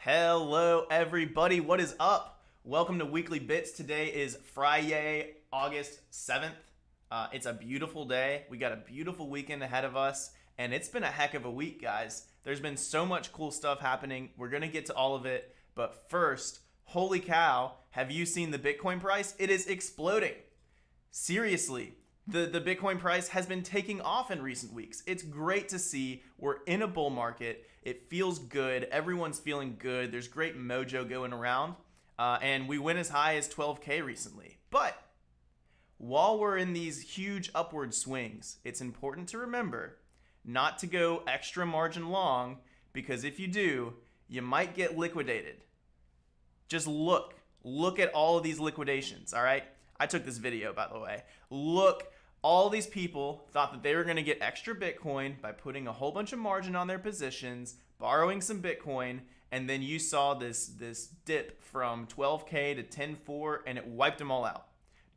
Hello, everybody. What is up? Welcome to Weekly Bits. Today is Friday, August 7th. It's a beautiful day. We got a beautiful weekend ahead of us, and it's been a heck of a week, guys. There's been so much cool stuff happening. We're going to get to all of it, but first, holy cow, have you seen the Bitcoin price? It is exploding. Seriously, the Bitcoin price has been taking off in recent weeks. It's great to see. We're in a bull market. It feels good. Everyone's feeling good. There's great mojo going around. And we went as high as 12K recently. But while we're in these huge upward swings, it's important to remember not to go extra margin long, because if you do, you might get liquidated. Just look at all of these liquidations, all right? I took this video, by the way. Look, all these people thought that they were going to get extra Bitcoin by putting a whole bunch of margin on their positions, borrowing some Bitcoin, and then you saw this dip from 12K to 10.4, and it wiped them all out.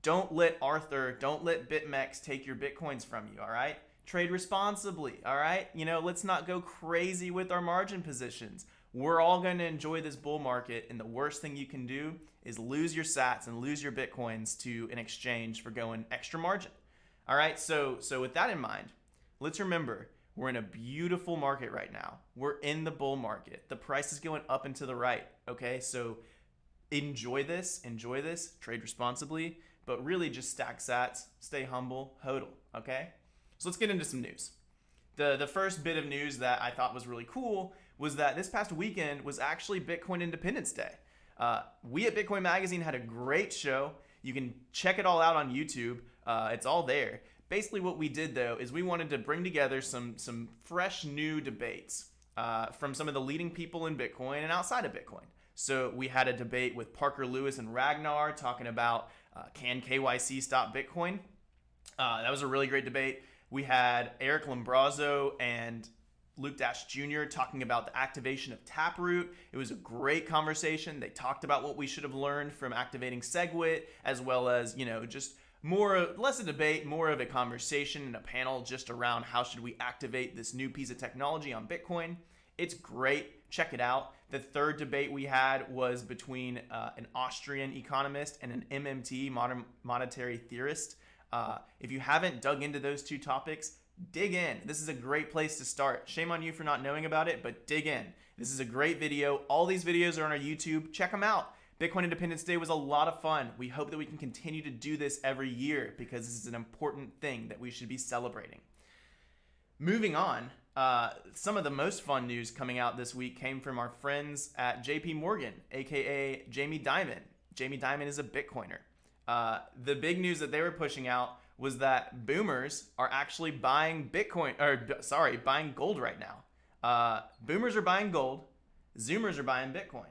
Don't let Arthur, don't let Bitfinex take your Bitcoins from you, all right? Trade responsibly, all right? Let's not go crazy with our margin positions. We're all going to enjoy this bull market, and the worst thing you can do is lose your sats and lose your Bitcoins to an exchange for going extra margin. All right, so with that in mind, let's remember we're in a beautiful market right now. We're in the bull market. The price is going up and to the right, okay? So enjoy this, trade responsibly, but really just stack sats, stay humble, hodl, okay? So let's get into some news. The first bit of news that I thought was really cool was that this past weekend was actually Bitcoin Independence Day. We at Bitcoin Magazine had a great show. You can check it all out on YouTube. It's all there. Basically what we did, though, is we wanted to bring together some fresh new debates from some of the leading people in Bitcoin and outside of Bitcoin. So we had a debate with Parker Lewis and Ragnar talking about can KYC stop Bitcoin? That was a really great debate. We had Eric Lambrazo and Luke Dash Jr. talking about the activation of Taproot. It was a great conversation. They talked about what we should have learned from activating SegWit, as well as, just less a debate, more of a conversation and a panel just around how should we activate this new piece of technology on Bitcoin. It's great. Check it out. The third debate we had was between an Austrian economist and an MMT, modern monetary theorist. If you haven't dug into those two topics, dig in. This is a great place to start. Shame on you for not knowing about it, but dig in. This is a great video. All these videos are on our YouTube. Check them out. Bitcoin Independence Day was a lot of fun. We hope that we can continue to do this every year because this is an important thing that we should be celebrating. Moving on, some of the most fun news coming out this week came from our friends at JP Morgan, aka Jamie Dimon. Jamie Dimon is a Bitcoiner. The big news that they were pushing out was that boomers are actually buying buying gold right now. Boomers are buying gold, Zoomers are buying Bitcoin.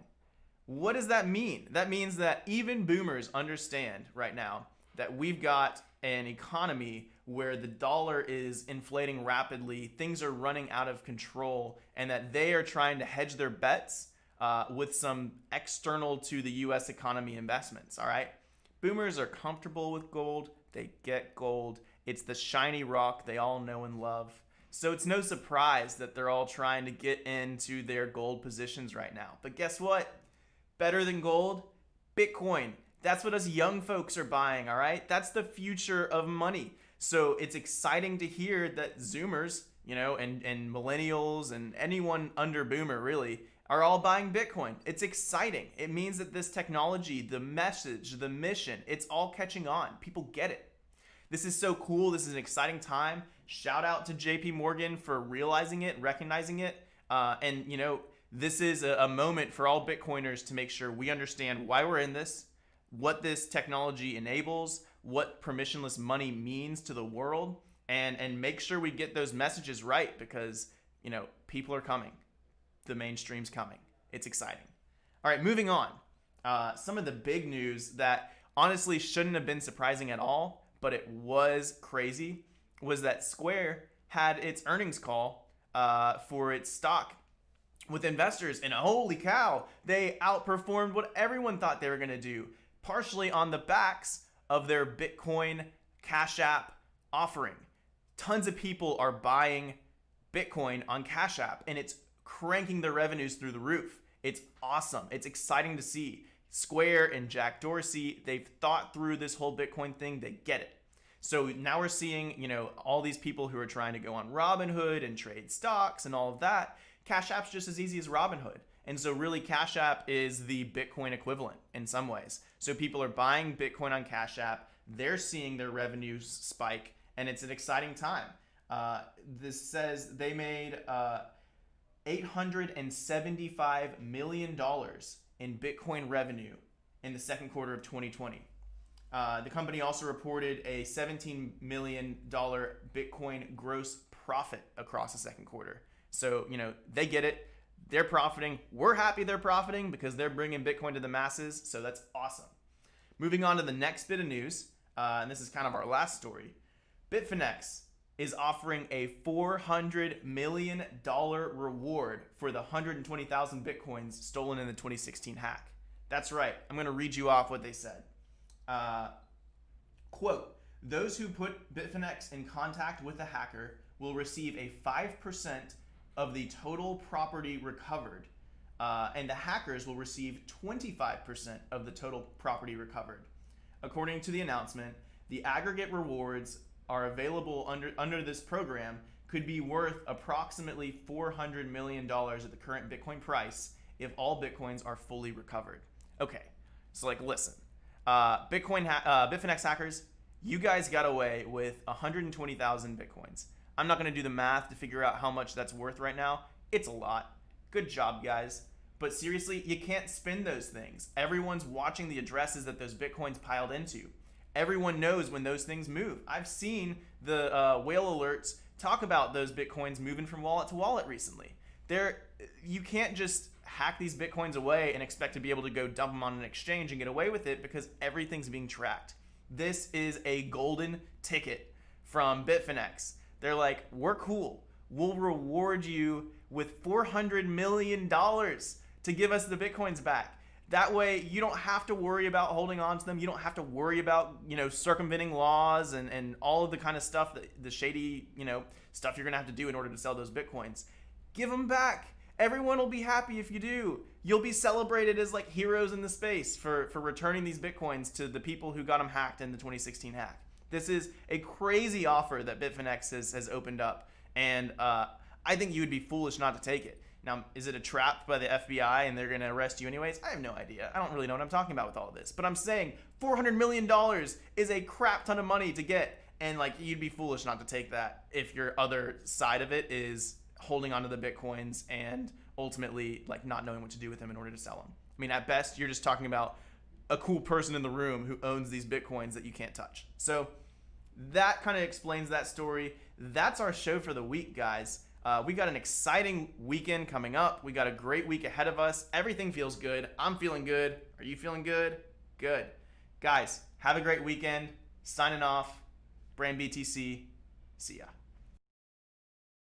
What does that mean? That means that even boomers understand right now that we've got an economy where the dollar is inflating rapidly, things are running out of control, and that they are trying to hedge their bets with some external to the US economy investments, all right? Boomers are comfortable with gold. They get gold. It's the shiny rock they all know and love. So it's no surprise that they're all trying to get into their gold positions right now. But guess what? Better than gold? Bitcoin. That's what us young folks are buying, all right? That's the future of money. So it's exciting to hear that Zoomers, and millennials and anyone under boomer really are all buying Bitcoin. It's exciting. It means that this technology, the message, the mission, it's all catching on. People get it. This is so cool. This is an exciting time. Shout out to JP Morgan for realizing it, recognizing it. This is a moment for all Bitcoiners to make sure we understand why we're in this, what this technology enables, what permissionless money means to the world, and make sure we get those messages right because, people are coming. The mainstream's coming. It's exciting. All right, moving on. Some of the big news that honestly shouldn't have been surprising at all, but it was crazy, was that Square had its earnings call for its stock with investors, and holy cow, they outperformed what everyone thought they were going to do, partially on the backs of their Bitcoin Cash App offering. Tons of people are buying Bitcoin on Cash App, and it's cranking their revenues through the roof. It's awesome. It's exciting to see. Square and Jack Dorsey, they've thought through this whole Bitcoin thing. They get it. So now we're seeing, all these people who are trying to go on Robinhood and trade stocks and all of that. Cash App's just as easy as Robinhood. And so really Cash App is the Bitcoin equivalent in some ways. So people are buying Bitcoin on Cash App. They're seeing their revenues spike, and it's an exciting time. This says they made $875 million in Bitcoin revenue in the second quarter of 2020. The company also reported a $17 million Bitcoin gross profit across the second quarter. So, they get it. They're profiting. We're happy they're profiting because they're bringing Bitcoin to the masses. So that's awesome. Moving on to the next bit of news, and this is kind of our last story. Bitfinex is offering a $400 million reward for the 120,000 Bitcoins stolen in the 2016 hack. That's right. I'm going to read you off what they said. Quote, those who put Bitfinex in contact with the hacker will receive a 5% of the total property recovered, and the hackers will receive 25% of the total property recovered. According to the announcement, the aggregate rewards are available under this program could be worth approximately $400 million at the current Bitcoin price if all Bitcoins are fully recovered. Okay, so listen. Bitfinex hackers, you guys got away with 120,000 Bitcoins. I'm not going to do the math to figure out how much that's worth right now. It's a lot. Good job, guys. But seriously, you can't spend those things. Everyone's watching the addresses that those Bitcoins piled into. Everyone knows when those things move. I've seen the whale alerts talk about those Bitcoins moving from wallet to wallet recently. You can't just hack these Bitcoins away and expect to be able to go dump them on an exchange and get away with it because everything's being tracked. This is a golden ticket from Bitfinex. They're like, we're cool. We'll reward you with $400 million to give us the Bitcoins back. That way you don't have to worry about holding on to them. You don't have to worry about, circumventing laws and all of the kind of stuff, the shady, stuff you're going to have to do in order to sell those Bitcoins. Give them back. Everyone will be happy if you do. You'll be celebrated as heroes in the space for returning these Bitcoins to the people who got them hacked in the 2016 hack. This is a crazy offer that Bitfinex has opened up. And I think you would be foolish not to take it. Now, is it a trap by the FBI and they're going to arrest you anyways? I have no idea. I don't really know what I'm talking about with all of this. But I'm saying $400 million is a crap ton of money to get. And you'd be foolish not to take that if your other side of it is holding onto the Bitcoins and ultimately not knowing what to do with them in order to sell them. I mean, at best, you're just talking about a cool person in the room who owns these Bitcoins that you can't touch. So that kind of explains that story. That's our show for the week, guys. We got an exciting weekend coming up. We got a great week ahead of us. Everything feels good. I'm feeling good. Are you feeling good? Good. Guys, have a great weekend. Signing off. Brand BTC. See ya.